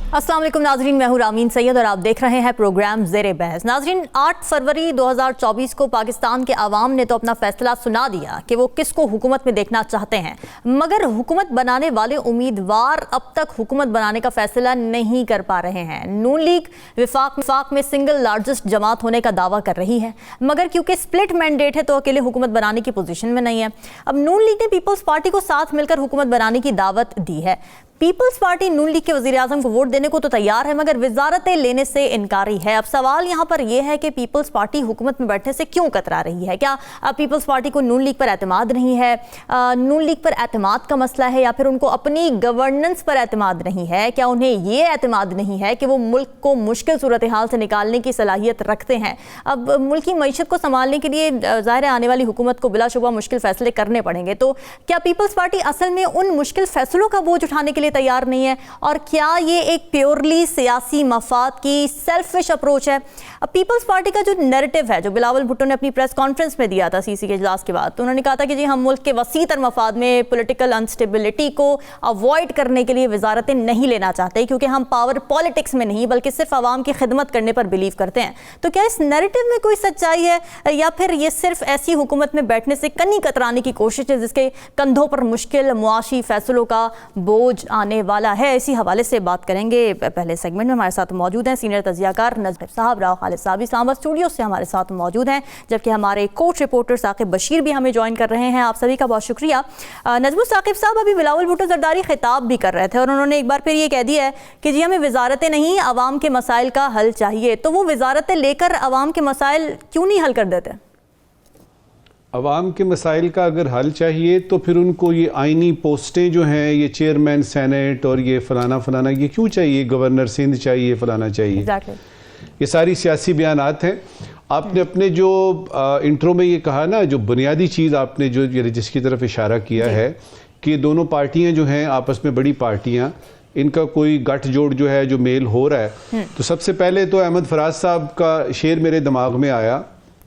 अस्सलाम वालेकुम नाजरीन, मैं हूं रामीन सैयद और आप देख रहे हैं प्रोग्राम ज़ेरे बहस। नाजरीन, 8 फरवरी 2024 को पाकिस्तान के अवाम ने तो अपना फैसला सुना दिया कि वो किसको हुकूमत में देखना चाहते हैं, मगर हुकूमत बनाने वाले उम्मीदवार अब तक हुकूमत बनाने का फैसला नहीं कर पा रहे हैं। नून लीग विफाक में सिंगल लार्जेस्ट जमात होने का दावा कर रही है, मगर क्योंकि स्प्लिट मैंडेट है तो अकेले हुकूमत बनाने की पोजीशन में नहीं है। अब नून लीग ने पीपल्स पार्टी को साथ मिलकर हुकूमत बनाने की दावत दी है। पीपल्स पार्टी नून लीग के वज़ीर आज़म को वोट देने को तो तैयार है, मगर वजारतें लेने से इनकारी है। अब सवाल यहाँ पर यह है कि पीपल्स पार्टी हुकूमत में बैठने से क्यों कतरा रही है? क्या पीपल्स पार्टी को नून लीग पर एतमाद नहीं है, नून लीग पर एतमाद का मसला है, या फिर उनको अपनी गवर्नेंस पर एतमाद नहीं है? क्या उन्हें ये एतमाद नहीं है कि वो मुल्क को मुश्किल सूरत हाल से निकालने की सलाहियत रखते हैं? अब मुल्क की मईशत को संभालने के लिए ज़ाहिर आने वाली हुकूमत को बिलाशुबा मुश्किल फैसले करने पड़ेंगे, तो क्या पीपल्स पार्टी असल में उन मुश्किल फैसलों का बोझ उठाने के लिए तैयार नहीं है? और क्या ये एक प्योरली सियासी मफाद की सेल्फिश अप्रोच है? अब पीपल्स पार्टी का जो नैरेटिव है, जो बिलावल भुट्टो ने अपनी प्रेस कॉन्फ्रेंस में दिया था सीसी के इजलास के बाद, तो उन्होंने कहा था कि जी हम मुल्क के वसी तर मफाद में पॉलिटिकल अनस्टेबिलिटी को अवॉइड करने के लिए वजारतें नहीं लेना चाहते, क्योंकि हम पावर पॉलिटिक्स में नहीं बल्कि सिर्फ आवाम की खिदमत करने पर बिलीव करते हैं। तो क्या इस नैरेटिव में कोई सच्चाई है, या फिर ये सिर्फ ऐसी हुकूमत में बैठने से कनी कतराने की कोशिश है जिसके कंधों पर मुश्किल मुआशी फैसलों का बोझ आने वाला है? इसी हवाले से बात करेंगे। पहले सेगमेंट में हमारे साथ मौजूद हैं सीनियर तजियाकार नजर साहब, राव खालिद साहब इस्लामाबाद स्टूडियो से हमारे साथ मौजूद हैं, जबकि हमारे कोच रिपोर्टर साकिब बशीर भी हमें ज्वाइन कर रहे हैं। आप सभी का बहुत शुक्रिया। नजमुल साकिब साहब, अभी बिलावल भुट्टो जरदारी खिताब भी कर रहे थे और उन्होंने एक बार फिर ये कह दिया है कि जी हमें वजारतें नहीं, आवाम के मसाइल का हल चाहिए। तो वो वजारतें लेकर आवाम के मसाइल क्यों नहीं हल कर देते? अवाम के मसाइल का अगर हल चाहिए तो फिर उनको ये आइनी पोस्टें जो हैं, ये चेयरमैन सेनेट और ये फलाना ये क्यों चाहिए? गवर्नर सिंध चाहिए, फलाना चाहिए। ये सारी सियासी बयानात हैं। आपने अपने जो इंट्रो में ये कहा ना, जो बुनियादी चीज़ आपने जो जिसकी तरफ इशारा किया है कि दोनों पार्टियां जो हैं आपस में बड़ी पार्टियां, इनका कोई गठजोड़ जो है, जो मेल हो रहा है, तो सबसे पहले तो अहमद फराज साहब का शेर मेरे दिमाग में आया।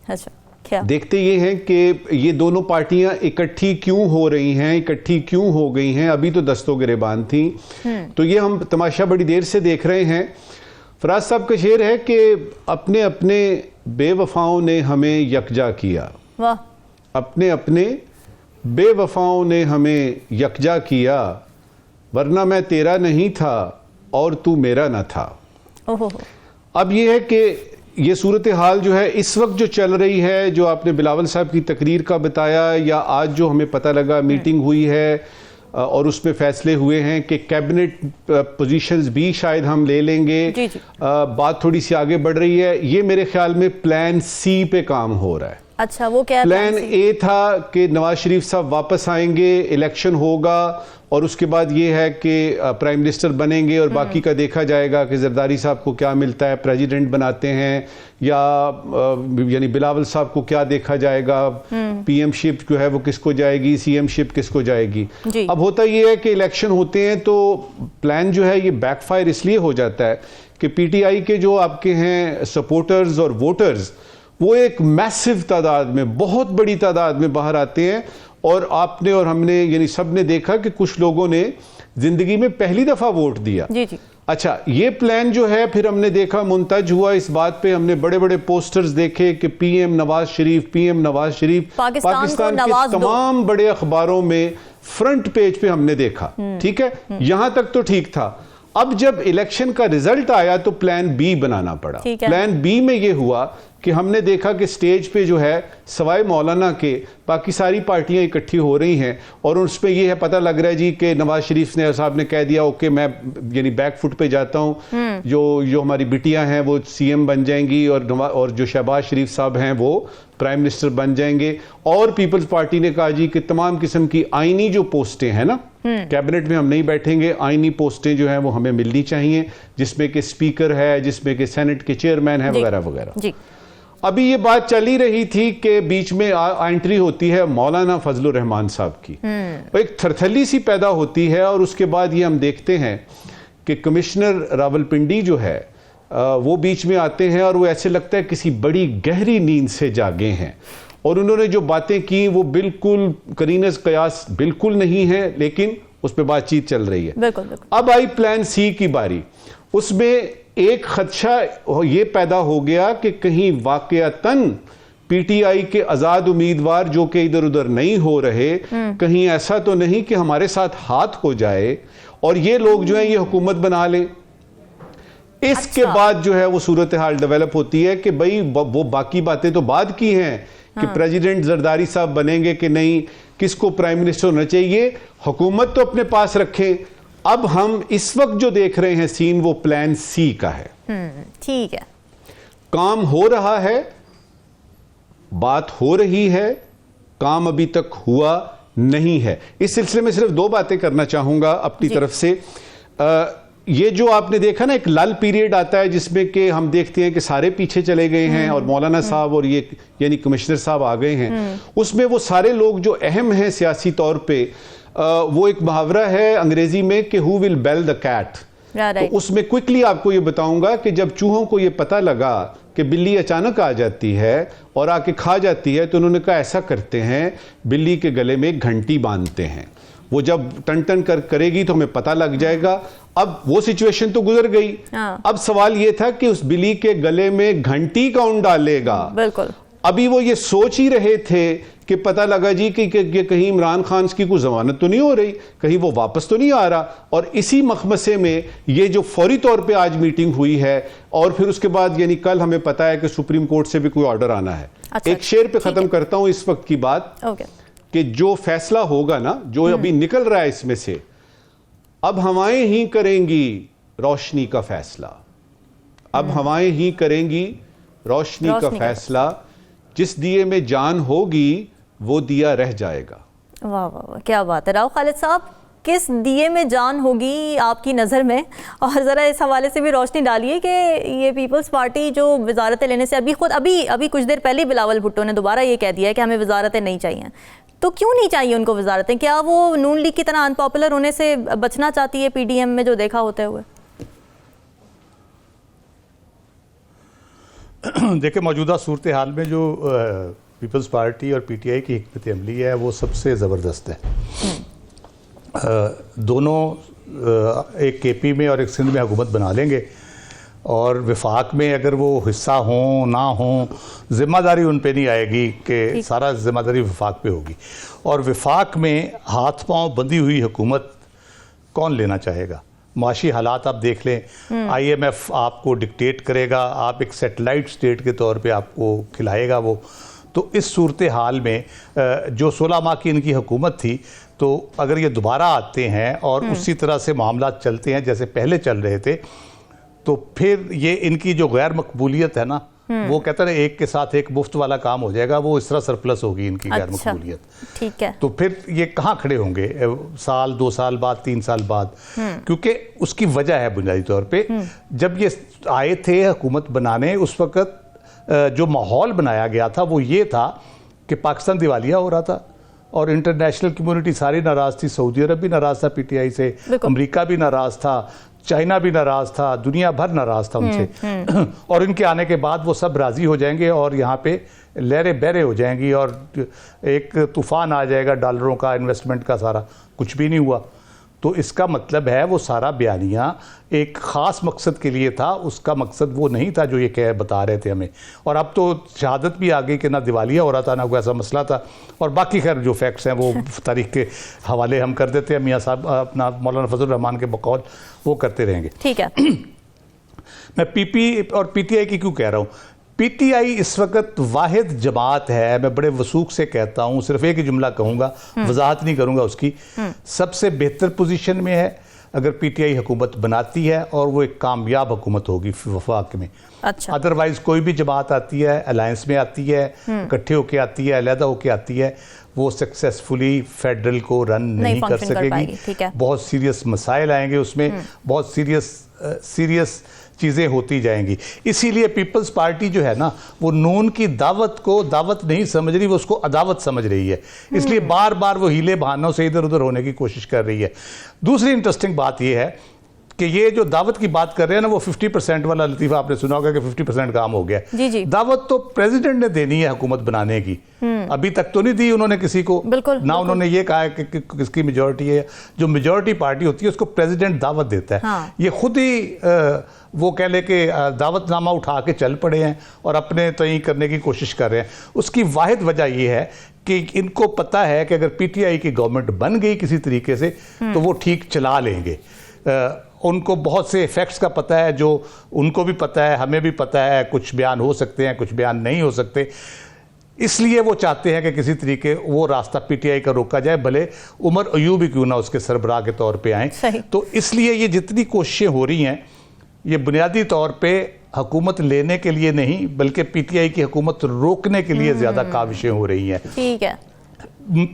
अच्छा, क्या? देखते ये हैं कि ये दोनों पार्टियां इकट्ठी क्यों हो रही हैं, इकट्ठी क्यों हो गई हैं? अभी तो दस्तों गिरेबान थी, तो ये हम तमाशा बड़ी देर से देख रहे हैं। फराज साहब का शेर है कि अपने अपने बेवफाओं ने हमें यकजा किया, वाह, अपने अपने बेवफाओं ने हमें यकजा किया, वरना मैं तेरा नहीं था और तू मेरा न था। अब ये है कि ये सूरत हाल जो है इस वक्त जो चल रही है, जो आपने बिलावल साहब की तकरीर का बताया, या आज जो हमें पता लगा मीटिंग हुई है और उसमें फैसले हुए हैं कि कैबिनेट पोजीशंस भी शायद हम ले लेंगे, जी। बात थोड़ी सी आगे बढ़ रही है। ये मेरे ख्याल में प्लान सी पे काम हो रहा है। अच्छा, वो क्या? प्लान ए था कि नवाज शरीफ साहब वापस आएंगे, इलेक्शन होगा और उसके बाद ये है कि प्राइम मिनिस्टर बनेंगे और बाकी का देखा जाएगा कि जरदारी साहब को क्या मिलता है, प्रेसिडेंट बनाते हैं, या यानी बिलावल साहब को क्या देखा जाएगा, पीएम शिप जो है वो किसको जाएगी, सीएम शिप किसको जाएगी। अब होता ये है कि इलेक्शन होते हैं तो प्लान जो है ये बैकफायर इसलिए हो जाता है कि पीटीआई के जो आपके हैं सपोर्टर्स और वोटर्स, वो एक मैसिव तादाद में, बहुत बड़ी तादाद में बाहर आते हैं, और आपने और हमने यानी सब ने देखा कि कुछ लोगों ने जिंदगी में पहली दफा वोट दिया। जी जी। अच्छा, ये प्लान जो है फिर हमने देखा मुंतज हुआ इस बात पे, हमने बड़े बड़े पोस्टर्स देखे कि पीएम नवाज शरीफ, पाकिस्तान के तमाम बड़े अखबारों में फ्रंट पेज पे हमने देखा। ठीक है, यहां तक तो ठीक था। अब जब इलेक्शन का रिजल्ट आया तो प्लान बी बनाना पड़ा। प्लान बी में ये हुआ कि हमने देखा कि स्टेज पे जो है सवाए मौलाना के बाकी सारी पार्टियां इकट्ठी हो रही हैं, और उसमें ये है पता लग रहा है जी कि नवाज शरीफ साहब ने कह दिया ओके मैं यानी बैक फुट पे जाता हूं, जो हमारी बिटियां हैं वो सीएम बन जाएंगी और जो शहबाज शरीफ साहब हैं वो प्राइम मिनिस्टर बन जाएंगे। और पीपल्स पार्टी ने कहा जी कि तमाम किस्म की आईनी जो पोस्टें हैं ना, कैबिनेट में हम नहीं बैठेंगे, आईनी पोस्टें जो हैं वो हमें मिलनी चाहिए, जिसमें कि स्पीकर है, जिसमें कि सेनेट के चेयरमैन है, वगैरह वगैरह। अभी ये बात चली रही थी कि बीच में एंट्री होती है मौलाना फजलुर रहमान साहब की, एक थरथली सी पैदा होती है, और उसके बाद ये हम देखते हैं कि कमिश्नर रावलपिंडी जो है वो बीच में आते हैं, और वो ऐसे लगता है किसी बड़ी गहरी नींद से जागे हैं, और उन्होंने जो बातें की वो बिल्कुल करीनस कयास बिल्कुल नहीं है, लेकिन उस पर बातचीत चल रही है। बिल्कुल। अब आई प्लान सी की बारी। उसमें एक खदशा ये पैदा हो गया कि कहीं वाकयातन पीटीआई के आजाद उम्मीदवार जो कि इधर उधर नहीं हो रहे, कहीं ऐसा तो नहीं कि हमारे साथ हाथ हो जाए और ये लोग जो है ये हुकूमत बना लें। इसके बाद जो है वो सूरत हाल डेवलप होती है कि भाई वो बाकी बातें तो बाद की हैं कि प्रेसिडेंट जरदारी साहब बनेंगे कि नहीं, किसको प्राइम मिनिस्टर होना चाहिए, हुकूमत तो अपने पास रखें। अब हम इस वक्त जो देख रहे हैं सीन वो प्लान सी का है। ठीक है, काम हो रहा है, बात हो रही है, काम अभी तक हुआ नहीं है। इस सिलसिले में सिर्फ दो बातें करना चाहूंगा अपनी तरफ से। ये जो आपने देखा ना, एक लल पीरियड आता है जिसमें कि हम देखते हैं कि सारे पीछे चले गए हैं और मौलाना साहब और ये यानी कमिश्नर साहब आ गए हैं। उसमें वो सारे लोग जो अहम हैं सियासी तौर पे, वो एक मुहावरा है अंग्रेजी में कि who will bell the cat. तो उसमें क्विकली आपको ये बताऊंगा कि जब चूहों को ये पता लगा कि बिल्ली अचानक आ जाती है और आके खा जाती है, तो उन्होंने कहा ऐसा करते हैं, बिल्ली के गले में घंटी बांधते हैं, वो जब टन टन करेगी तो हमें पता लग जाएगा। अब वो सिचुएशन तो गुजर गई। अब सवाल ये था कि उस बिल्ली के गले में घंटी कौन डालेगा। बिल्कुल, अभी वो ये सोच ही रहे थे कि पता लगा जी कि कहीं इमरान खान की कोई जमानत तो नहीं हो रही, कहीं वो वापस तो नहीं आ रहा। और इसी मखमसे में ये जो फौरी तौर पे आज मीटिंग हुई है और फिर उसके बाद यानी कल हमें पता है कि सुप्रीम कोर्ट से भी कोई ऑर्डर आना है। एक शेर पे खत्म करता हूं इस वक्त की बात कि जो फैसला होगा ना, जो अभी निकल रहा है इसमें से, अब हवाएं ही करेंगी रोशनी का फैसला। अब हवाएं ही करेंगी रोशनी का फैसला। जिस दिए में जान होगी वो दिया रह जाएगा। वाह वाह वाह, क्या बात है। राव खालिद साहब, किस दिए में जान होगी आपकी नज़र में, और ज़रा इस हवाले से भी रोशनी डालिए कि ये पीपल्स पार्टी जो वजारतें लेने से अभी कुछ देर पहले बिलावल भुट्टो ने दोबारा ये कह दिया है कि हमें वजारतें नहीं चाहिए, तो क्यों नहीं चाहिए उनको वजारतें? क्या वो नून लीग की तरह अनपॉपुलर होने से बचना चाहती है पीडीएम में जो देखा होते हुए? देखिए, मौजूदा सूरत हाल में जो पीपल्स पार्टी और पीटीआई की हिकमत अमली है वो सबसे ज़बरदस्त है। दोनों एक केपी में और एक सिंध में हुकूमत बना लेंगे और विफाक में अगर वो हिस्सा हों ना हों, ज़िम्मेदारी उन पे नहीं आएगी कि सारा ज़िम्मेदारी विफाक पे होगी। और विफाक में हाथ पांव बंधी हुई हुकूमत कौन लेना चाहेगा? माशी हालात आप देख लें, आईएमएफ आपको डिक्टेट करेगा, आप एक सैटेलाइट स्टेट के तौर पे आपको खिलाएगा वो। तो इस सूरत हाल में जो 16 माह की इनकी हुकूमत थी, तो अगर ये दोबारा आते हैं और उसी तरह से मामला चलते हैं जैसे पहले चल रहे थे, तो फिर ये इनकी जो गैर मकबूलियत है ना, वो कहते हैं एक के साथ एक मुफ्त वाला काम हो जाएगा, वो इस तरह सरप्लस होगी इनकी गैर मकबूलियत। ठीक है, तो फिर ये कहाँ खड़े होंगे साल 2 साल बाद 3 साल बाद? क्योंकि उसकी वजह है बुनियादी तौर पे, जब ये आए थे हुकूमत बनाने, उस वक्त जो माहौल बनाया गया था वो ये था कि पाकिस्तान दिवालिया हो रहा था और इंटरनेशनल कम्युनिटी सारी नाराज थी। सऊदी अरब भी नाराज था पीटीआई से, अमेरिका भी नाराज था, चाइना भी नाराज था, दुनिया भर नाराज था उनसे। और इनके आने के बाद वो सब राजी हो जाएंगे और यहाँ पे लहरें बहरे हो जाएंगी और एक तूफान आ जाएगा डॉलरों का, इन्वेस्टमेंट का। सारा कुछ भी नहीं हुआ। तो इसका मतलब है वो सारा बयानिया एक ख़ास मकसद के लिए था, उसका मकसद वो नहीं था जो ये बता रहे थे हमें। और अब तो शहादत भी आ गई कि ना दिवालिया हो रहा था ना कोई ऐसा मसला था। और बाकी खैर जो फैक्ट्स हैं वो तारीख के हवाले हम कर देते हैं, मियाँ साहब अपना मौलाना फजल रहमान के बकौल वो करते रहेंगे। ठीक है। मैं पीपी और पीटीआई की क्यों कह रहा हूँ? पीटीआई इस वक्त वाहिद जमात है, मैं बड़े वसूख से कहता हूँ, सिर्फ एक ही जुमला कहूँगा, वजाहत नहीं करूँगा उसकी, सबसे बेहतर पोजीशन में है अगर पीटीआई हुकूमत बनाती है और वो एक कामयाब हुकूमत होगी वफाक में। अच्छा। अदरवाइज कोई भी जमात आती है, अलायंस में आती है, इकट्ठे होके आती है, अलहदा होके आती है, वो सक्सेसफुली फेडरल को रन नहीं कर सकेगी। बहुत सीरियस मसाइल आएंगे उसमें, बहुत सीरियस चीज़ें होती जाएंगी। इसीलिए पीपल्स पार्टी जो है ना, वो नून की दावत को दावत नहीं समझ रही, वो उसको अदावत समझ रही है। इसलिए बार बार वो हीले बहानों से इधर उधर होने की कोशिश कर रही है। दूसरी इंटरेस्टिंग बात यह है कि ये जो दावत की बात कर रहे हैं ना, वो 50% वाला लतीफ़ा आपने सुना होगा कि 50% काम हो गया। जी जी। दावत तो प्रेसिडेंट ने देनी है हुकूमत बनाने की, अभी तक तो नहीं दी उन्होंने किसी को। बिल्कुल, ना उन्होंने ये कहा है कि किसकी मेजॉरिटी है। जो मेजॉरिटी पार्टी होती है उसको प्रेसिडेंट दावत देता है। हाँ। ये खुद ही वो कह ले कि दावतनामा उठा के चल पड़े हैं और अपने तय करने की कोशिश कर रहे हैं। उसकी वाहिद वजह ये है कि इनको पता है कि अगर पीटीआई की गवर्नमेंट बन गई किसी तरीके से तो वो ठीक चला लेंगे। उनको बहुत से इफेक्ट्स का पता है, जो उनको भी पता है, हमें भी पता है। कुछ बयान हो सकते हैं, कुछ बयान नहीं हो सकते। इसलिए वो चाहते हैं कि किसी तरीके वो रास्ता पीटीआई का रोका जाए, भले उमर अयूब ही क्यों ना उसके सरबराह के तौर पे आए। तो इसलिए ये जितनी कोशिशें हो रही हैं, ये बुनियादी तौर पे हुकूमत लेने के लिए नहीं, बल्कि पीटीआई की हुकूमत रोकने के लिए ज्यादा काविशें हो रही हैं। ठीक है।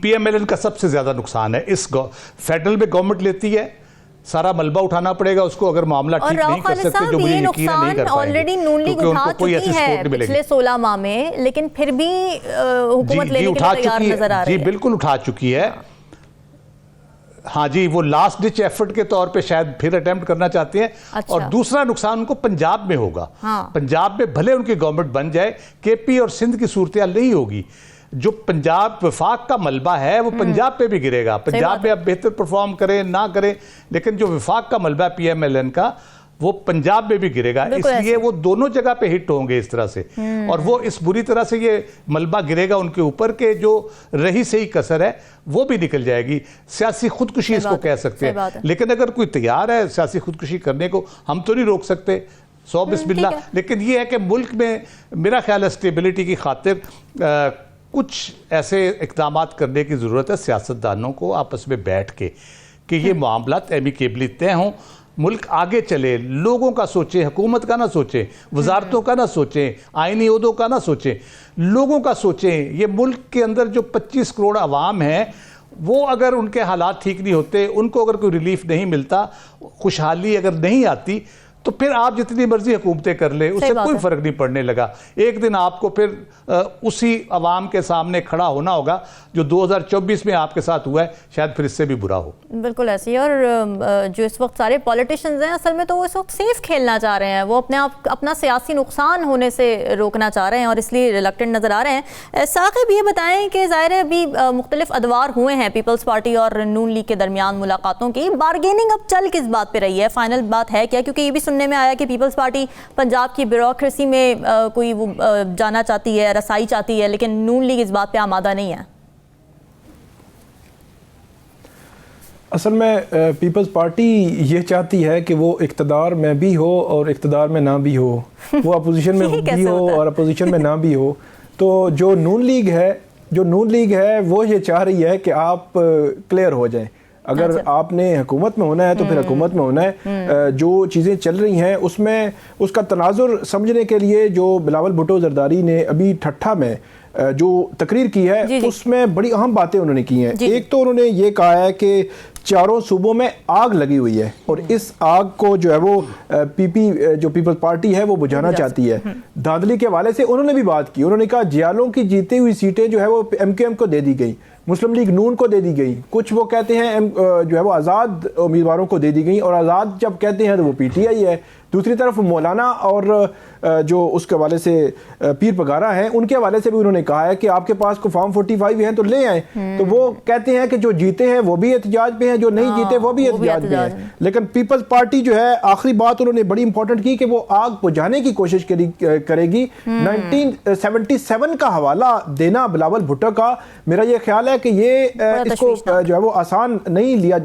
पीएमएलएन का सबसे ज्यादा नुकसान है। इस फेडरल में गवर्नमेंट लेती है, सारा मलबा उठाना पड़ेगा उसको, अगर मामला ठीक नहीं कर सकते, जो मुझे यकीन नहीं कर पाएंगे, ऑलरेडी नून लीग उठा चुकी है पिछले 16 माह में, लेकिन फिर भी हुकूमत लेने के लिए तैयार नजर आ रही है। जी बिल्कुल उठा चुकी है। हाँ जी, वो लास्ट डिच एफर्ट के तौर पे शायद फिर अटेम्प्ट करना चाहते हैं। अच्छा। और दूसरा नुकसान उनको पंजाब में होगा। हाँ। पंजाब में भले उनकी गवर्नमेंट बन जाए, केपी और सिंध की सूरत नहीं होगी। जो पंजाब वफाक का मलबा है वो पंजाब पे भी गिरेगा। पंजाब में अब बेहतर परफॉर्म करें ना करें, लेकिन जो वफाक का मलबा है पीएमएलएन का, वो पंजाब में भी गिरेगा। इसलिए वो दोनों जगह पे हिट होंगे इस तरह से। और वो इस बुरी तरह से ये मलबा गिरेगा उनके ऊपर के जो रही सही कसर है वो भी निकल जाएगी। सियासी खुदकुशी इसको कह सकते हैं। लेकिन अगर कोई तैयार है सियासी खुदकुशी करने को, हम तो नहीं रोक सकते, सौ बिस्मिल्लाह। लेकिन ये है कि मुल्क में मेरा ख्याल है स्टेबिलिटी की खातिर कुछ ऐसे इक़दाम करने की ज़रूरत है सियासतदानों को आपस में बैठ के, कि ये मामलात एमिकेबली तय हों, मुल्क आगे चले, लोगों का सोचें, हुकूमत का ना सोचें, वजारतों का ना सोचें, आईनी ओहदों का ना सोचें, लोगों का सोचें। ये मुल्क के अंदर जो 25 करोड़ आवाम है, वो अगर उनके हालात ठीक नहीं होते, उनको अगर कोई रिलीफ नहीं मिलता, खुशहाली अगर नहीं आती, तो फिर आप जितनी मर्जी हुकूमतें कर ले, उससे कोई फर्क नहीं पड़ने लगा। एक दिन आपको फिर उसी अवाम के सामने खड़ा होना होगा जो 2024 में आपके साथ हुआ है, शायद फिर इससे भी बुरा हो। बिल्कुल ऐसे ही। और जो इस वक्त सारे पॉलिटिशियंस हैं, असल में तो वो इस वक्त सेफ खेलना चाह रहे हैं, वो अपना सियासी नुकसान होने से रोकना चाह रहे हैं और इसलिए रिलक्टेंट नजर आ रहे हैं। साकिब, ये बताएं कि ज़ाहिर है अभी मुख्तलिफ अदवार हुए हैं पीपल्स पार्टी और नून लीग के दरमियान मुलाकातों की, बारगेनिंग अब चल किस बात पर रही है, फाइनल बात है क्या? क्योंकि ये भी सुनने में आया कि पीपल्स पार्टी पंजाब की ब्यूरोक्रेसी में कोई वो जाना चाहती है, रसाई चाहती है, लेकिन नून लीग इस बात पे आमादा नहीं है। असल में पीपल्स पार्टी ये चाहती है कि वो इक़्तिदार में भी हो और इक़्तिदार में ना भी हो, वो अपोजिशन में भी हो और अपोजिशन में ना भी हो। तो जो नून लीग है वो ये चाह रही है कि आप क्लियर हो जाएं। अगर आपने हुकूमत में होना है तो फिर हुकूमत में होना है। जो चीज़ें चल रही हैं उसमें उसका तनाजुर समझने के लिए जो बिलावल भुट्टो जरदारी ने अभी ठट्ठा में जो तकरीर की है उसमें बड़ी अहम बातें उन्होंने की हैं। एक तो उन्होंने ये कहा है कि चारों सूबों में आग लगी हुई है और इस आग को जो है वो जो पीपल्स पार्टी है वो बुझाना चाहती है। धांधली के हवाले से उन्होंने भी बात की। उन्होंने कहा जियालों की जीती हुई सीटें जो है वो एमक्यूएम को दे दी गई, मुस्लिम लीग नून को दे दी गई, कुछ वो कहते हैं जो है वो आज़ाद उम्मीदवारों को दे दी गई, और आज़ाद जब कहते हैं तो वो पीटीआई है। दूसरी तरफ मौलाना और जो उसके हवाले से पीर पगारा हैं उनके हवाले से भी उन्होंने कहा है कि आपके पास को फॉर्म 45 हैं तो ले आए। तो वो कहते हैं कि जो जीते हैं वो भी एहतजाज पे हैं, जो नहीं जीते वो भी एहतजाज पे हैं। लेकिन पीपल्स पार्टी जो है आखिरी बात उन्होंने बड़ी इंपॉर्टेंट की कि वो आग बुझाने की कोशिश करेगी। 1977 का हवाला देना बिलावल भुट्टो का, मेरा ये ख्याल है कि ये इसको जो है वो आसान नहीं लिया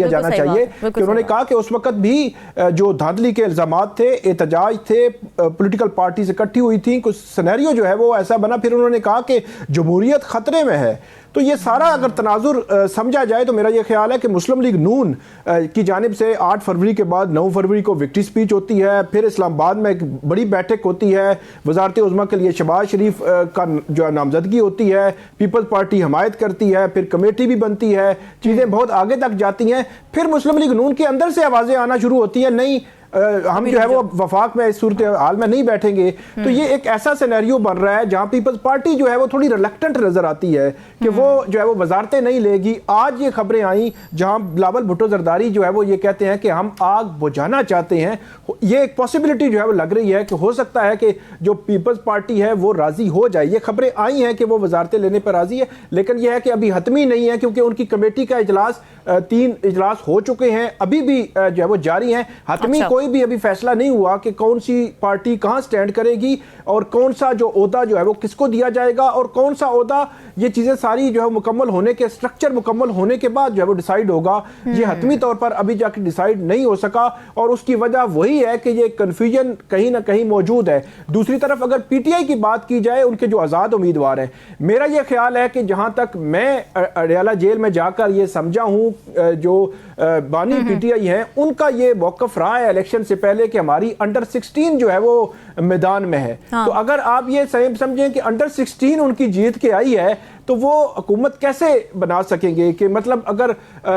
जाना चाहिए। कि उन्होंने कहा कि उस वक्त भी जो धांधली के इल्जाम थे, एहतजाज थे, पॉलिटिकल पार्टी से इकट्ठी हुई थी, कुछ सिनेरियो जो है वो ऐसा बना। फिर उन्होंने कहा कि जमहूरियत खतरे में है। तो ये सारा अगर तनाजुर समझा जाए तो मेरा ये ख्याल है कि मुस्लिम लीग नून की जानिब से 8 फरवरी के बाद 9 फरवरी को विक्ट्री स्पीच होती है, फिर इस्लामाबाद में एक बड़ी बैठक होती है, वजारत उज़्मा के लिए शहबाज शरीफ का जो नामजदगी होती है, पीपल्स पार्टी हमायत करती है, फिर कमेटी भी बनती है, चीज़ें बहुत आगे तक जाती हैं। फिर मुस्लिम लीग नून के अंदर से आवाज़ें आना शुरू होती हैं, नहीं हम जो है वो वफाक में इस सूरत हाल में नहीं बैठेंगे, तो ये एक ऐसा सिनेरियो बन रहा है जहां पीपल्स पार्टी जो है वो थोड़ी रिलक्टेंट नजर आती है कि वो जो है वो वजारतें नहीं लेगी। आज ये खबरें आई जहां बिलावल भुट्टो जरदारी जो है वो ये कहते हैं कि हम आग बुझाना चाहते हैं। ये एक पॉसिबिलिटी जो है वो लग रही है कि हो सकता है कि जो पीपल्स पार्टी है वो राजी हो जाए। ये खबरें आई हैं कि वो वजारतें लेने पर राजी है, लेकिन यह है कि अभी हतमी नहीं है, क्योंकि उनकी कमेटी का इजलास 3 इजलास हो चुके हैं, अभी भी जो है वो जारी हैं। हतमी कोई भी अभी फैसला नहीं हुआ कि कौन सी पार्टी कहां स्टैंड करेगी और कौन सा जो ओहदा जो है वो किसको दिया जाएगा और कौन सा ओहदा, ये चीजें सारी जो है मुकम्मल होने के, स्ट्रक्चर मुकम्मल होने के बाद जो है वो डिसाइड होगा। ये हतमी तौर पर अभी जाके डिसाइड नहीं हो सका और उसकी वजह वही है कि ये कंफ्यूजन कहीं ना कहीं मौजूद है। दूसरी तरफ अगर पीटीआई की बात की जाए, उनके जो आज़ाद उम्मीदवार हैं, मेरा ये ख्याल है कि जहां तक मैं अडयाला जेल में जाकर ये समझा हूं, जो बानी पीटीआई हैं उनका ये मौक़िफ़ रहा है इलेक्शन से पहले कि हमारी अंडर 16 जो है वो मैदान में है। तो अगर आप ये समझें कि अंडर 16 उनकी जीत के आई है तो वो हुकूमत कैसे बना सकेंगे? कि मतलब अगर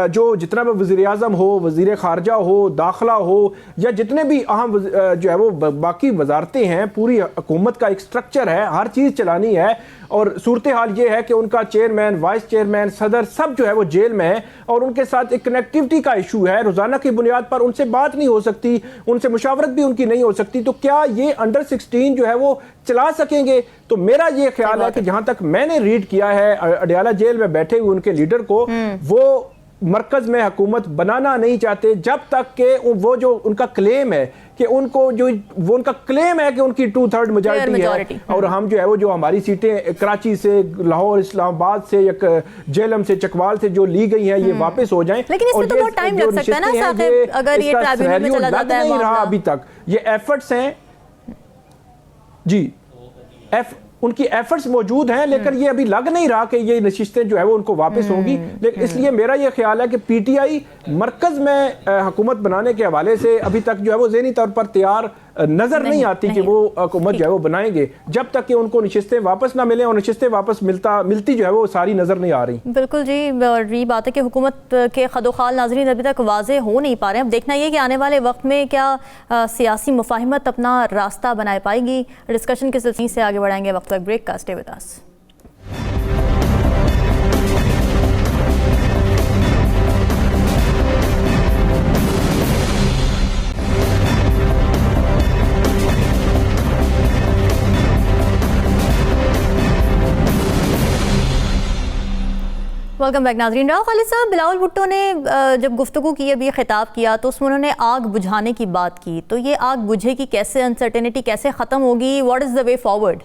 जो जितना भी वज़ीर आज़म हो, वज़ीर ख़ारजा हो, दाखिला हो, या जितने भी अहम जो है वो बाकी वजारतें हैं, पूरी हुकूमत का एक स्ट्रक्चर है, हर चीज़ चलानी है और सूरत हाल ये है कि उनका चेयरमैन, वाइस चेयरमैन, सदर सब जो है वो जेल में है और उनके साथ एक कनेक्टिविटी का इशू है। रोज़ाना की बुनियाद पर उनसे बात नहीं हो सकती, उनसे मुशावरत भी उनकी नहीं हो सकती। तो क्या ये अंडर 16 जो है वो चला सकेंगे? तो मेरा ये ख्याल है कि जहां तक मैंने रीड किया है अडयाला जेल में बैठे हुए उनके लीडर को, वो मरकज में हुकूमत बनाना नहीं चाहते जब तक कि वो जो उनका क्लेम है कि उनको जो वो उनका क्लेम है कि उनकी 2/3 मेजॉरिटी है और हम जो है वो जो हमारी सीटें कराची से, लाहौर, इस्लामाबाद से या जेलम से, चकवाल से जो ली गई हैं ये वापस हो जाएं। लेकिन इसमें तो बहुत टाइम लग सकता है ना साहब, अगर ये ट्राइब्यूनल में चला जाता है। नहीं रहा अभी तक, ये एफर्ट्स हैं जी, उनकी एफर्ट्स मौजूद हैं, लेकिन ये अभी लग नहीं रहा कि ये नशिस्तें जो है वो उनको वापस होंगी। लेकिन इसलिए मेरा ये ख्याल है कि पीटीआई मरकज में हुकूमत बनाने के हवाले से अभी तक जो है वो ज़हनी तौर पर तैयार नजर नहीं आती कि वो हुकूमत जो है वो बनाएंगे जब तक कि उनको नशिस्तें वापस ना मिले, और नशिस्तें वापस मिलती जो है वो सारी नजर नहीं आ रही। बिल्कुल जी, और ये बात है कि हुकूमत के खदोखाल नाज़रीन अभी तक वाज़े हो नहीं पा रहे हैं। अब देखना ये कि आने वाले वक्त में क्या सियासी मुफाहिमत अपना रास्ता बना पाएगी। डिस्कशन के सिलसिले से आगे बढ़ाएंगे वक्त ब्रेक का। Stay with us. Welcome back नाज़रीन। राव खालिद साहब, बिलावल भुट्टो ने जब गुफ्तगू की, अभी खिताब किया, तो उसमें उन्होंने आग बुझाने की बात की। तो ये आग बुझेगी कैसे? अनसर्टेनिटी कैसे ख़त्म होगी? What is the way forward?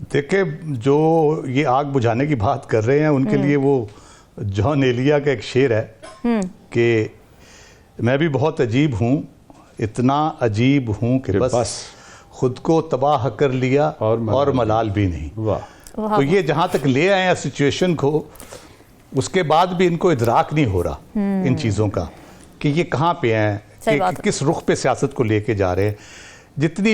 देखिए, जो ये आग बुझाने की बात कर रहे हैं उनके लिए वो जॉन एलिया का एक शेर है कि मैं भी बहुत अजीब हूँ, इतना अजीब हूँ कि बस खुद को तबाह कर लिया और मलाल भी नहीं। वाह। तो ये जहाँ तक ले आए हैं सिचुएशन को, उसके बाद भी इनको इदराक नहीं हो रहा इन चीज़ों का कि ये कहाँ पे हैं, कि किस रुख पे सियासत को लेके जा रहे हैं। जितनी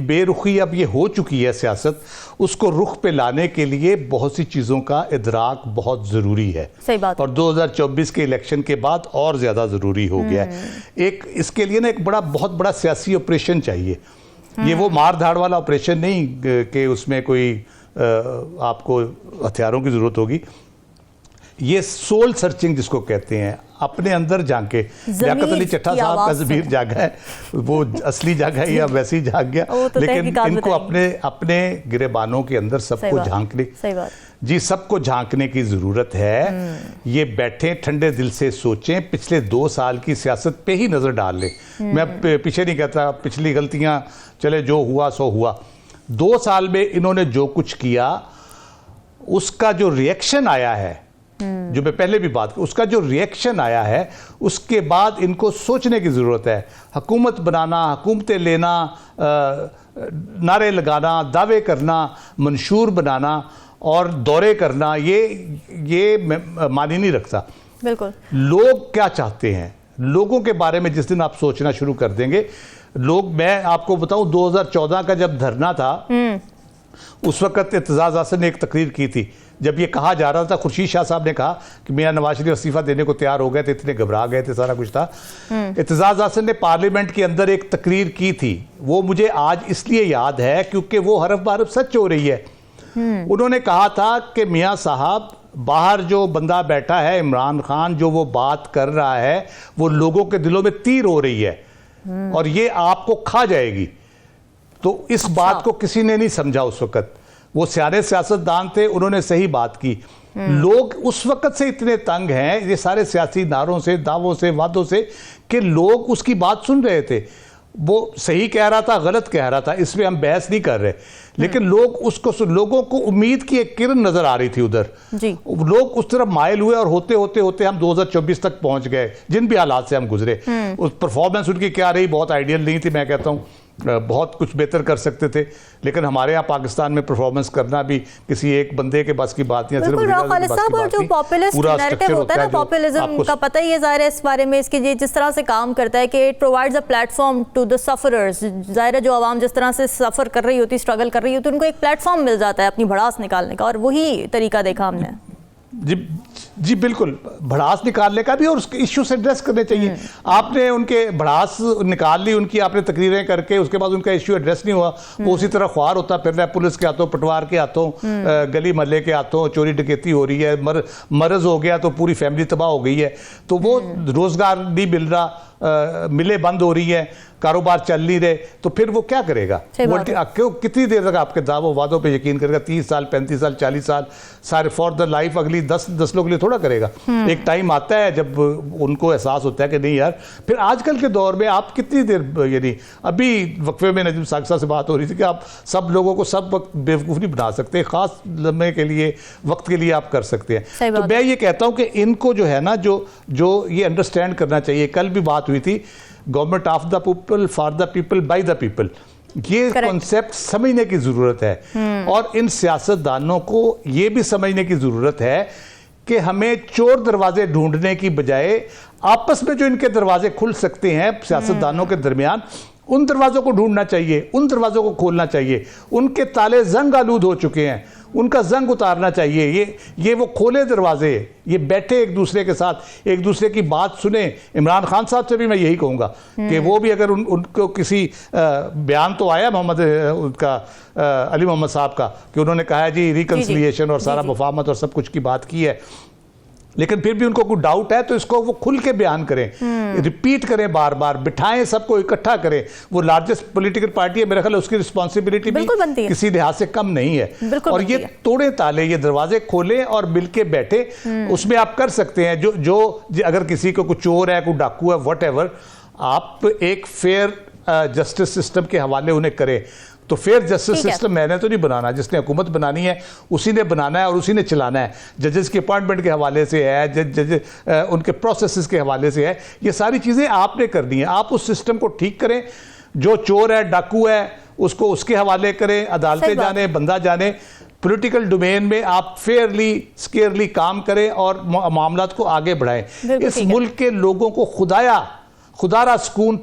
बेरुखी अब ये हो चुकी है सियासत, उसको रुख पे लाने के लिए बहुत सी चीज़ों का इदराक बहुत ज़रूरी है। सही बात। और 2024 के इलेक्शन के बाद और ज़्यादा ज़रूरी हो गया है। एक इसके लिए ना एक बहुत बड़ा सियासी ऑपरेशन चाहिए। ये वो मार धाड़ वाला ऑपरेशन नहीं कि उसमें कोई आपको हथियारों की ज़रूरत होगी। ये सोल सर्चिंग जिसको कहते हैं, अपने अंदर झांके। लियाकत अली चट्टा साहब का ज़मीर जागा है, वो असली जागा है या वैसी जाग गया, तो लेकिन इनको अपने गिरेबानों के अंदर सबको झांकने, जी सबको झांकने की ज़रूरत है। ये बैठे ठंडे दिल से सोचें, पिछले 2 साल की सियासत पे ही नज़र डाल लें। मैं पीछे नहीं कहता, पिछली गलतियाँ चले जो हुआ सो हुआ। 2 साल में इन्होंने जो कुछ किया उसका जो रिएक्शन आया है, जो मैं पहले भी बात, उसका जो रिएक्शन आया है, उसके बाद इनको सोचने की ज़रूरत है। हुकूमत बनाना, हुकूमतें लेना, नारे लगाना, दावे करना, मंशूर बनाना और दौरे करना, ये मानी नहीं रखता। बिल्कुल। लोग क्या चाहते हैं, लोगों के बारे में जिस दिन आप सोचना शुरू कर देंगे, लोग, मैं आपको बताऊं 2014 का जब धरना था उस वक्त एतजाज़ हसन ने एक तकरीर की थी, जब ये कहा जा रहा था, खुर्शीद शाह साहब ने कहा कि मियां नवाज शरीफ इस्तीफा देने को तैयार हो गए थे, इतने घबरा गए थे, सारा कुछ था। एतजाज़ हसन ने पार्लियामेंट के अंदर एक तकरीर की थी, वो मुझे आज इसलिए याद है क्योंकि वो हरफ बहरफ सच हो रही है। उन्होंने कहा था कि मियां साहब, बाहर जो बंदा बैठा है इमरान खान, जो वो बात कर रहा है वो लोगों के दिलों में तीर हो रही है और ये आपको खा जाएगी। तो इस बात को किसी ने नहीं समझा उस वक्त। वो सियाने सियासतदान थे, उन्होंने सही बात की। लोग उस वक्त से इतने तंग हैं ये सारे सियासी नारों से, दावों से, वादों से, कि लोग उसकी बात सुन रहे थे। वो सही कह रहा था, गलत कह रहा था, इसमें हम बहस नहीं कर रहे, लेकिन लोग उसको, लोगों को उम्मीद की एक किरण नजर आ रही थी उधर जी। लोग उस तरफ माइल हुए और होते होते होते हम 2024 तक पहुंच गए, जिन भी हालात से हम गुजरे। उस परफॉर्मेंस उनकी क्या रही, बहुत आइडियल नहीं थी, मैं कहता हूँ बहुत कुछ बेहतर कर सकते थे, लेकिन हमारे यहाँ पाकिस्तान में परफॉर्मेंस करना भी किसी एक बंदे के बस की बात नहीं है। और जो पॉपुलिस्ट नैरेटिव होता है ना, पॉपुलिज्म का पता ही है ज़ाहिर है इस बारे में, इसके जिस तरह से काम करता है कि it provides a platform to the sufferers. ज़ाहिर है जो आवाम जिस तरह से सफ़र कर रही होती, स्ट्रगल कर रही होती, उनको एक प्लेटफॉर्म मिल जाता है अपनी भड़ास निकालने का, और वही तरीका देखा हमने। जी बिल्कुल, भड़ास निकालने का भी और उसके इश्यू से एड्रेस करने चाहिए। आपने उनके भड़ास निकाल ली, उनकी आपने तकरीरें करके, उसके बाद उनका इश्यू एड्रेस नहीं हुआ, वो उसी तरह ख्वार होता फिर रहा है, पुलिस के हाथों, पटवार के हाथों, गली महल्ले के हाथों चोरी डकैती हो रही है, मर्ज हो गया तो पूरी फैमिली तबाह हो गई है, तो वो रोजगार नहीं मिल रहा, मिलें बंद हो रही है, कारोबार चल नहीं रहे, तो फिर वो क्या करेगा? क्यों, कितनी देर तक आपके दावों वादों पे यकीन करेगा? 30 साल, 35 साल, 40 साल, सारे फॉर द लाइफ अगली 10 लोगों के लिए थोड़ा करेगा। एक टाइम आता है जब उनको एहसास होता है कि नहीं यार, फिर आजकल के दौर में आप कितनी देर, यानी अभी वक्फे में नजीम साकिब से बात हो रही थी कि आप सब लोगों को सब वक्त बेवकूफ़ नहीं बना सकते, खास लम्हे के लिए, वक्त के लिए आप कर सकते हैं। तो मैं ये कहता हूँ कि इनको जो है ना, जो ये अंडरस्टैंड करना चाहिए। कल भी बात हुई थी, government of the people, for the people, by the people, ये कॉन्सेप्ट समझने की जरूरत है। और इन सियासतदानों को ये भी समझने की जरूरत है कि हमें चोर दरवाजे ढूंढने की बजाय आपस में जो इनके दरवाजे खुल सकते हैं सियासतदानों के दरमियान, उन दरवाजों को ढूंढना चाहिए, उन दरवाजों को खोलना चाहिए। उनके ताले जंग आलूद हो चुके हैं, उनका जंग उतारना चाहिए। ये वो खोले दरवाजे, ये बैठे एक दूसरे के साथ, एक दूसरे की बात सुने। इमरान खान साहब से भी मैं यही कहूँगा कि वो भी अगर उनको किसी बयान तो आया मोहम्मद उनका अली मोहम्मद साहब का, कि उन्होंने कहा है जी रिकन्सिलिएशन और सारा मुफाहमत और सब कुछ की बात की है, लेकिन फिर भी उनको कोई डाउट है तो इसको वो खुल के बयान करें, रिपीट करें, बार बार बिठाएं, सबको इकट्ठा करें। वो लार्जेस्ट पॉलिटिकल पार्टी है, मेरा ख्याल उसकी रिस्पॉन्सिबिलिटी भी किसी लिहाज से कम नहीं है। और ये तोड़े ताले, ये दरवाजे खोलें और मिलके बैठे, उसमें आप कर सकते हैं। जो अगर किसी को कोई चोर है, कोई डाकू है, व्हाटएवर, आप एक फेयर जस्टिस सिस्टम के हवाले उन्हें करें। तो फेयर जस्टिस सिस्टम मैंने तो नहीं बनाना, जिसने हुकूमत बनानी है उसी ने बनाना है और उसी ने चलाना है। जजेस के अपॉइंटमेंट के हवाले से है, जज उनके प्रोसेसेस के हवाले से है, ये सारी चीज़ें आपने करनी है। आप उस सिस्टम को ठीक करें, जो चोर है, डाकू है, उसको उसके हवाले करें, अदालतें जाने, बंदा जाने। पॉलिटिकल डोमेन में आप फेयरली स्केयरली काम करें और मामलात को आगे बढ़ाएं। इस मुल्क के लोगों को खुदारा सुकून,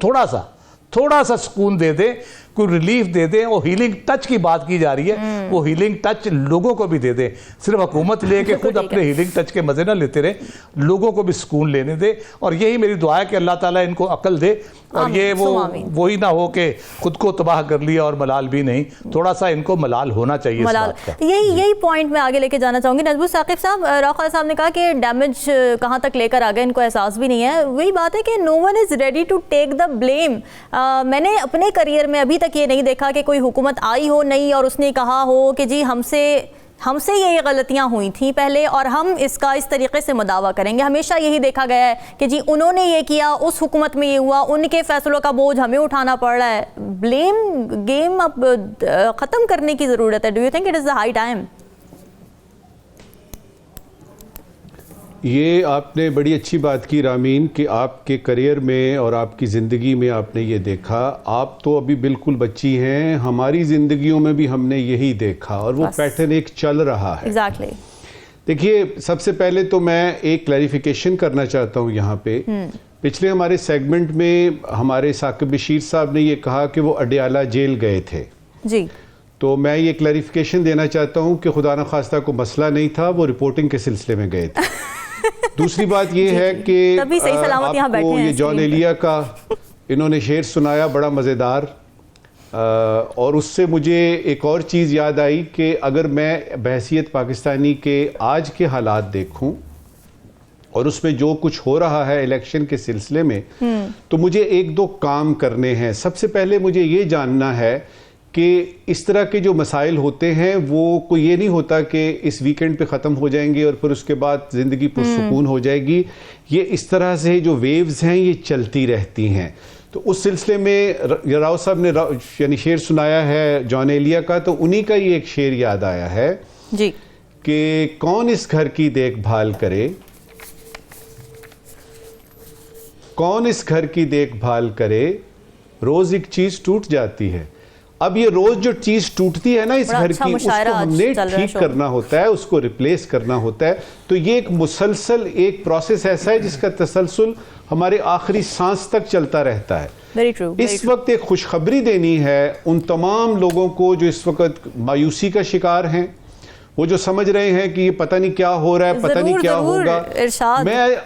थोड़ा सा सुकून दे दे, कोई रिलीफ दे दे। और हीलिंग टच की बात की जा रही है, वो हीलिंग टच लोगों को भी दे दे। सिर्फ हुकूमत लेके खुद अपने हीलिंग टच के मजे ना लेते रहे, लोगों को भी सुकून लेने दे। और यही मेरी दुआ है कि अल्लाह ताला इनको अकल दे और ये वही ना हो कि खुद को तबाह कर लिया और मलाल भी नहीं। थोड़ा सा इनको मलाल होना चाहिए इस बात का। यही पॉइंट मैं आगे लेके जाना चाहूंगी। नजबुल साकिब साहब, रौखा साहब ने कहा कि डैमेज कहाँ तक लेकर आ गए इनको एहसास भी नहीं है। वही बात है कि no one is ready to take the blame. मैंने अपने करियर में अभी तक ये नहीं देखा कि कोई हुकूमत आई हो नई और उसने कहा हो कि जी हमसे ये गलतियां हुई थी पहले और हम इसका इस तरीके से मुदावा करेंगे। हमेशा यही देखा गया है कि जी उन्होंने ये किया, उस हुकूमत में ये हुआ, उनके फैसलों का बोझ हमें उठाना पड़ रहा है। ब्लेम गेम अब ख़त्म करने की ज़रूरत है। Do you think it is the high time? ये आपने बड़ी अच्छी बात की रामीन कि आपके करियर में और आपकी ज़िंदगी में आपने ये देखा। आप तो अभी बिल्कुल बच्ची हैं, हमारी ज़िंदगियों में भी हमने यही देखा और वो पैटर्न एक चल रहा है। एग्जैक्टली। देखिए, सबसे पहले तो मैं एक क्लैरिफिकेशन करना चाहता हूँ यहाँ पे। पिछले हमारे सेगमेंट में हमारे साकिब बशीर साहब ने ये कहा कि वो अडियाला जेल गए थे जी। तो मैं ये क्लैरिफिकेशन देना चाहता हूँ कि खुदा न खास्ता को मसला नहीं था, वो रिपोर्टिंग के सिलसिले में गए थे। दूसरी बात ये है कि आपको ये जॉन एलिया का इन्होंने शेर सुनाया, बड़ा मज़ेदार, और उससे मुझे एक और चीज़ याद आई कि अगर मैं बहैसियत पाकिस्तानी के आज के हालात देखूं और उसमें जो कुछ हो रहा है इलेक्शन के सिलसिले में, तो मुझे एक दो काम करने हैं। सबसे पहले मुझे ये जानना है कि इस तरह के जो मसाइल होते हैं वो कोई ये नहीं होता कि इस वीकेंड पे ख़त्म हो जाएंगे और फिर उसके बाद ज़िंदगी पुरसुकून हो जाएगी। ये इस तरह से जो वेव्स हैं ये चलती रहती हैं। तो उस सिलसिले में राव साहब ने यानी शेर सुनाया है जॉन एलिया का, तो उन्हीं का ही एक शेर याद आया है जी कि कौन इस घर की देखभाल करे, कौन इस घर की देखभाल करे, रोज एक चीज टूट जाती है। अब ये रोज जो चीज टूटती है ना इस घर की, उसको हमने ठीक करना होता है, उसको रिप्लेस करना होता है। तो ये एक मुसलसल एक प्रोसेस ऐसा है जिसका तसलसल हमारे आखिरी सांस तक चलता रहता है। Very true, very इस वक्त एक खुशखबरी देनी है उन तमाम लोगों को जो इस वक्त मायूसी का शिकार हैं, वो जो समझ रहे हैं कि ये पता नहीं क्या हो रहा है, पता नहीं क्या होगा। मैं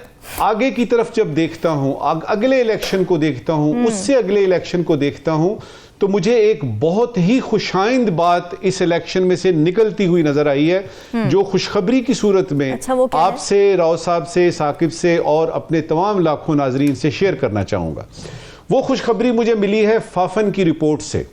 आगे की तरफ जब देखता हूं, अगले इलेक्शन को देखता हूं, उससे अगले इलेक्शन को देखता हूं, तो मुझे एक बहुत ही खुशाइंद बात इस इलेक्शन में से निकलती हुई नजर आई है, जो खुशखबरी की सूरत में आपसे, राव साहब से, साकिब से और अपने तमाम लाखों नाजरीन से शेयर करना चाहूंगा। वो खुशखबरी मुझे मिली है फाफन की रिपोर्ट से।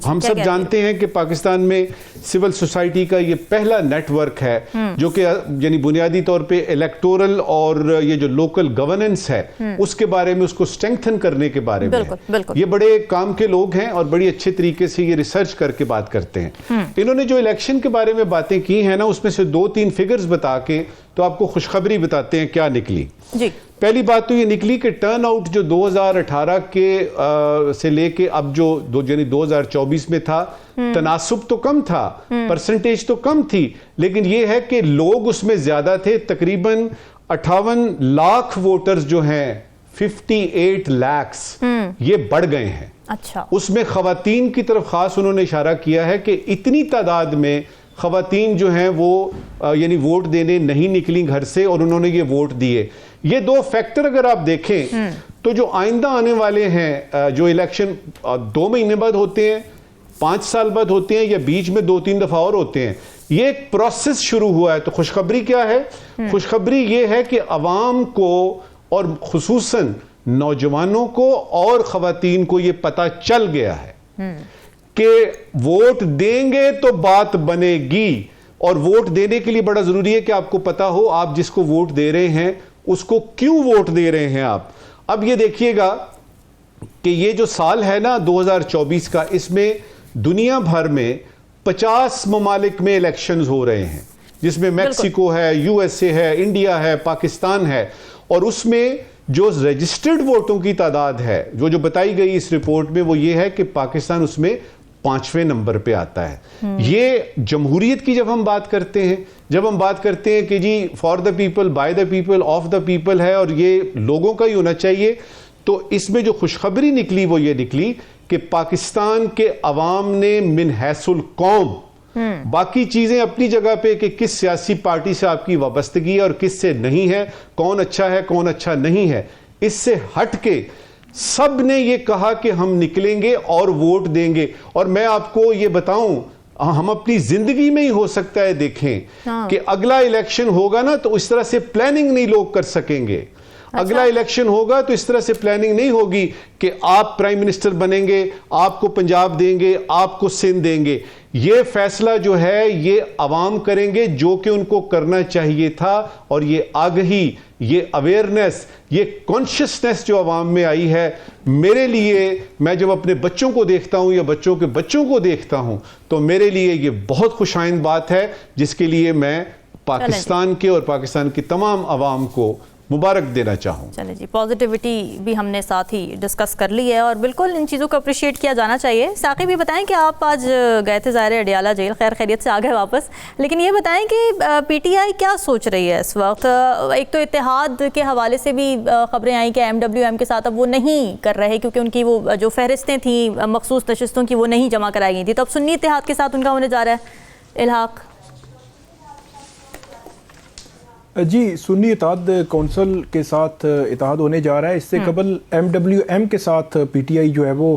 हम सब जानते हैं कि पाकिस्तान में सिविल सोसाइटी का ये पहला नेटवर्क है जो कि यानी बुनियादी तौर पे इलेक्टोरल और ये जो लोकल गवर्नेंस है उसके बारे में, उसको स्ट्रेंथन करने के बारे में ये बड़े काम के लोग हैं और बड़ी अच्छे तरीके से ये रिसर्च करके बात करते हैं। इन्होंने जो इलेक्शन के बारे में बातें की हैं ना, उसमें से 2-3 फिगर्स बता के तो आपको खुशखबरी बताते हैं क्या निकली जी। पहली बात तो ये निकली कि टर्न आउट जो 2018 के से लेके अब जो 2024 में था, तनासुब तो कम था, परसेंटेज तो कम थी, लेकिन ये है कि लोग उसमें ज्यादा थे। तकरीबन 58 लाख वोटर्स जो हैं, 58 लाख्स ये बढ़ गए हैं। अच्छा, उसमें खवातीन की तरफ खास उन्होंने इशारा किया है कि इतनी तादाद में खवातीन जो हैं वो यानी वोट देने नहीं निकली घर से और उन्होंने ये वोट दिए। ये 2 फैक्टर अगर आप देखें तो जो आइंदा आने वाले हैं, जो इलेक्शन 2 महीने बाद होते हैं, 5 साल बाद होते हैं, या बीच में 2-3 दफा और होते हैं, ये एक प्रोसेस शुरू हुआ है। तो खुशखबरी क्या है? खुशखबरी ये है कि अवाम को और खुसूसन नौजवानों को और खवातीन को ये पता चल गया है कि वोट देंगे तो बात बनेगी। और वोट देने के लिए बड़ा जरूरी है कि आपको पता हो आप जिसको वोट दे रहे हैं उसको क्यों वोट दे रहे हैं आप। अब ये देखिएगा कि ये जो साल है ना 2024 का, इसमें दुनिया भर में 50 ममालिक में इलेक्शंस हो रहे हैं, जिसमें मैक्सिको है, यूएसए है, इंडिया है, पाकिस्तान है। और उसमें जो रजिस्टर्ड वोटों की तादाद है जो बताई गई इस रिपोर्ट में, वो ये है कि पाकिस्तान उसमें 5वें नंबर पे आता है। ये जमहूरियत की जब हम बात करते हैं, जब हम बात करते हैं कि जी for the people, by the people, of the people है और ये लोगों का ही होना चाहिए, तो इसमें जो खुशखबरी निकली वो ये निकली कि पाकिस्तान के अवाम ने मिन हैसुल कौम, बाकी चीजें अपनी जगह पे कि किस सियासी पार्टी से आपकी वाबस्तगी है और किस से नहीं है, कौन अच्छा है कौन अच्छा नहीं है, इससे हट के सब ने ये कहा कि हम निकलेंगे और वोट देंगे। और मैं आपको ये बताऊं, हम अपनी जिंदगी में ही हो सकता है देखें कि अगला इलेक्शन होगा ना तो इस तरह से प्लानिंग नहीं लोग कर सकेंगे। अगला इलेक्शन होगा तो इस तरह से प्लानिंग नहीं होगी कि आप प्राइम मिनिस्टर बनेंगे, आपको पंजाब देंगे, आपको सिंध देंगे। ये फैसला जो है ये अवाम करेंगे जो कि उनको करना चाहिए था। और ये आगही, ये अवेयरनेस, ये कॉन्शियसनेस जो अवाम में आई है, मेरे लिए, मैं जब अपने बच्चों को देखता हूं या बच्चों के बच्चों को देखता हूं, तो मेरे लिए ये बहुत खुशाइंद बात है, जिसके लिए मैं पाकिस्तान के और पाकिस्तान की तमाम अवाम को मुबारक देना चाहूँ। चलिए जी, पॉजिटिविटी भी हमने साथ ही डिस्कस कर ली है और बिल्कुल इन चीज़ों को अप्रिशिएट किया जाना चाहिए। साक़ी भी बताएं कि आप आज गए थे ज़ाहिर अडियाला जेल, खैर खैरियत से आ गए वापस, लेकिन ये बताएं कि पीटीआई क्या सोच रही है इस वक्त? एक तो इत्तेहाद के हवाले से भी खबरें आई कि एमडब्ल्यूएम के साथ अब वो नहीं कर रहे क्योंकि उनकी वो जो फहरिस्तें थी मखसूस नशिस्तों की वो नहीं जमा कराई गई थी, तो अब सुन्नी इत्तेहाद के साथ उनका होने जा रहा है इल्हाक। जी, सुन्नी इत्तेहाद कौंसिल के साथ इत्तेहाद होने जा रहा है। इससे कबल एमडब्ल्यूएम के साथ पीटीआई जो है वो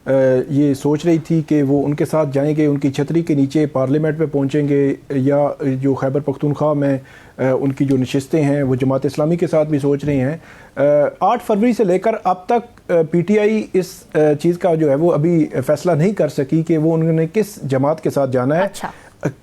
ये सोच रही थी कि वो उनके साथ जाएंगे, उनकी छतरी के नीचे पार्लियामेंट में पहुंचेंगे, या जो खैबर पख्तूनख्वा में उनकी जो नशिस्तें हैं वो जमात इस्लामी के साथ भी सोच रही हैं। 8 फरवरी से लेकर अब तक पीटीआई इस चीज़ का जो है वो अभी फैसला नहीं कर सकी कि वो उन्होंने किस जमात के साथ जाना है। अच्छा।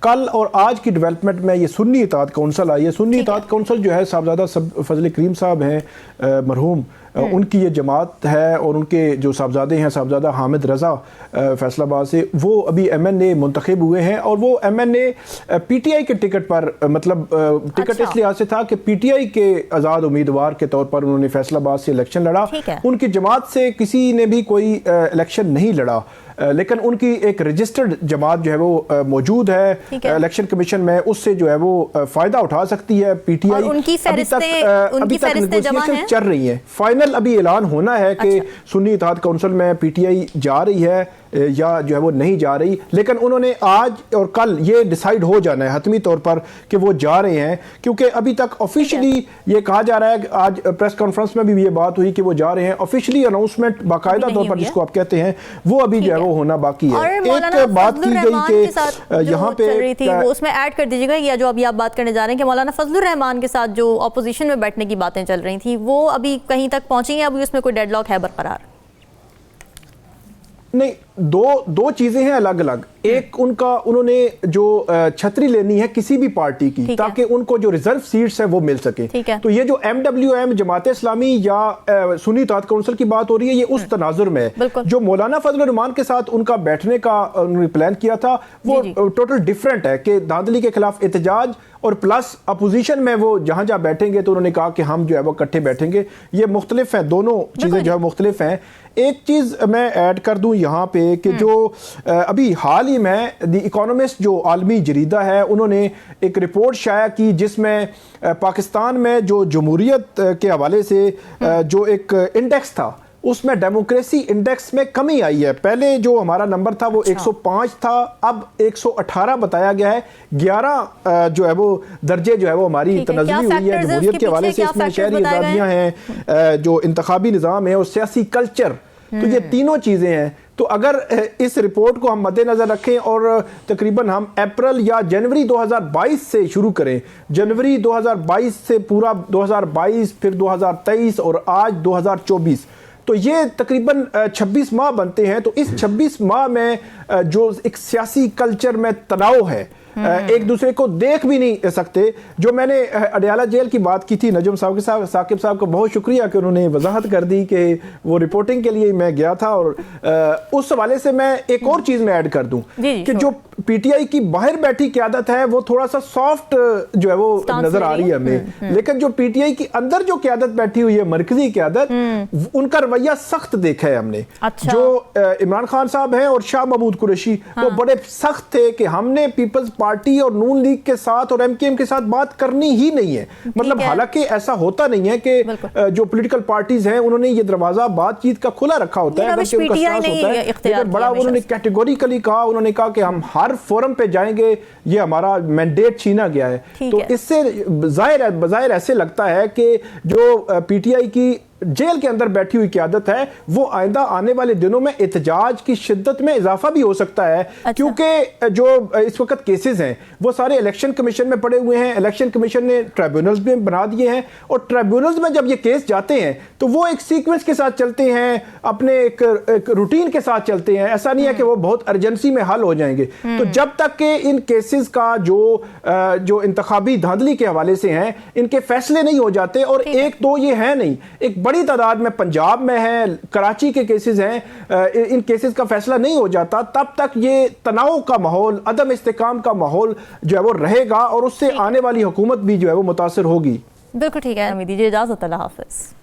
कल और आज की डेवलपमेंट में ये सुन्नी इत्तेहाद कौंसिल आई है। सुन्नी इत्तेहाद कौंसिल जो है साहबजादा फजल करीम साहब हैं मरहूम, उनकी ये जमात है और उनके जो साहबजादे हैं साहबजादा हामिद रज़ा फैसलाबाद से, वो अभी एमएनए मुंतखब हुए हैं और वो एमएनए पीटीआई के टिकट पर, मतलब टिकट अच्छा। इस लिहाज से था कि पीटीआई के आज़ाद उम्मीदवार के तौर पर उन्होंने फैसलाबाद से इलेक्शन लड़ा। उनकी जमात से किसी ने भी कोई इलेक्शन नहीं लड़ा, लेकिन उनकी एक रजिस्टर्ड जमात जो है वो मौजूद है इलेक्शन कमीशन में, उससे जो है वो फ़ायदा उठा सकती है पीटीआई। उनकी अभी तक नेगोशिएशन चल रही है। फाइनल अभी ऐलान होना है कि सुन्नी इत्तेहाद कौंसिल में पीटीआई जा रही है या जो है वो नहीं जा रही, लेकिन उन्होंने आज और कल ये डिसाइड हो जाना है हतमी तौर पर कि वो जा रहे हैं, क्योंकि अभी तक ऑफिशियली ये कहा जा रहा है कि आज प्रेस कॉन्फ्रेंस में भी ये बात हुई कि वो जा रहे हैं। ऑफिशियली अनाउंसमेंट बाकायदा तौर पर जिसको आप कहते हैं वो अभी जो है वो होना बाकी है। एक बात की गई कि यहाँ पे थी वो उसमें ऐड कर दीजिएगा, या जो अभी आप बात करने जा रहे हैं कि मौलाना फजलुर रहमान के साथ जो ऑपोजिशन में बैठने की बातें चल रही थी वो अभी कहीं तक पहुंची हैं? अभी उसमें कोई डेडलॉक है बरकरार? नहीं, दो चीजें हैं अलग अलग। एक उन्होंने जो छतरी लेनी है किसी भी पार्टी की ताकि उनको जो रिजर्व सीट्स हैं वो मिल सके। तो ये जो एमडब्ल्यूएम जमात इस्लामी या सुन्नी इत्तेहाद कौंसिल की बात हो रही है, ये उस तनाजुर में जो मौलाना फजलुर रहमान के साथ उनका बैठने का उन्होंने प्लान किया था वो टोटल डिफरेंट है कि धांधली के खिलाफ एहतजाज और प्लस अपोजिशन में वो जहां जहां बैठेंगे तो उन्होंने कहा कि हम जो है वो इकट्ठे बैठेंगे। ये मुख्तलिफ है, दोनों चीज़ें जो है मुख्तलिफ हैं। एक चीज़ मैं ऐड कर दूं यहाँ पे कि जो अभी हाल ही में द इकोनॉमिस्ट जो आलमी जरीदा है उन्होंने एक रिपोर्ट शाया की जिसमें पाकिस्तान में जो जमहूरियत के हवाले से जो एक इंडेक्स था उसमें डेमोक्रेसी इंडेक्स में कमी आई है। पहले जो हमारा नंबर था वो 105 था, अब 118 बताया गया है। 11 जो है वो दर्जे जो है वो हमारी तनज़्ज़ुली हुई है जमहूरियत के हवाले से। इसमें शहरी आज़ादियाँ हैं, जो इंतखाबी निज़ाम है और सियासी कल्चर, तो ये तीनों चीज़ें हैं। तो अगर इस रिपोर्ट को हम मद्देनज़र रखें और तकरीबन हम अप्रैल या जनवरी 2022 से शुरू करें, जनवरी 2022 से पूरा 2022 फिर 2023 और आज 2024, तो ये तकरीबन 26 माह बनते हैं। तो इस 26 माह में जो एक सियासी कल्चर में तनाव है, एक दूसरे को देख भी नहीं सकते। जो मैंने अडियाला जेल की बात की थी नजम साहब के साथ, साकिब साहब का बहुत शुक्रिया कि उन्होंने वजाहत कर दी कि वो रिपोर्टिंग के लिए मैं गया था। और उस हवाले से मैं एक और चीज़ में ऐड कर दूं कि जो पीटीआई की बाहर बैठी क़यादत है वो थोड़ा सा सॉफ्ट जो है वो नजर आ रही है हमें, लेकिन जो पीटीआई की अंदर जो क़यादत बैठी हुई है मरकजी क़यादत, उनका रवैया सख्त देखा है हमने। जो इमरान खान साहब हैं और शाह महमूद कुरैशी वो बड़े सख्त थे कि हमने पीपल्स पार्टी और नून लीग के साथ और एमकेएम के साथ बात करनी ही नहीं है। मतलब हालांकि ऐसा होता नहीं है कि जो पॉलिटिकल पार्टीज हैं उन्होंने ये दरवाजा बातचीत का खुला रखा होता है, बल्कि उनका स्टांस होता है। लेकिन बड़ा उन्होंने कैटेगोरिकली कहा, उन्होंने कहा कि हम हर फोरम पे जाएंगे, ये हमारा मैंडेट छीना गया है। तो इससे बज़ाहिर ऐसे लगता है कि जो पीटीआई की जेल के अंदर बैठी हुई क़यादत है वो आइंदा आने वाले दिनों में एहतजाज की शिद्दत में इजाफा भी हो सकता है। क्योंकि जो इस वक्त केसेस हैं वो सारे इलेक्शन कमीशन में पड़े हुए हैं, इलेक्शन कमीशन ने ट्राइब्यूनल्स भी बना दिए हैं और ट्राइब्यूनल्स में जब ये केस जाते हैं तो वो एक सीक्वेंस के साथ चलते हैं, अपने एक रूटीन के साथ चलते हैं। ऐसा नहीं है कि वो बहुत अर्जेंसी में हल हो जाएंगे। तो जब तक के इन केसेस का जो इंतखाबी धांधली के हवाले से हैं इनके फैसले नहीं हो जाते, और एक दो ये है नहीं, एक बड़ी तादाद में पंजाब में है, कराची के केसेस हैं, इन केसेस का फैसला नहीं हो जाता, तब तक ये तनाव का माहौल, अदम इस्तेकाम का माहौल जो है वो रहेगा और उससे आने वाली हुकूमत भी जो है वो मुतासिर होगी। बिल्कुल ठीक है, हमें दीजिए इजाज़त, अल्लाह हाफ़िज़।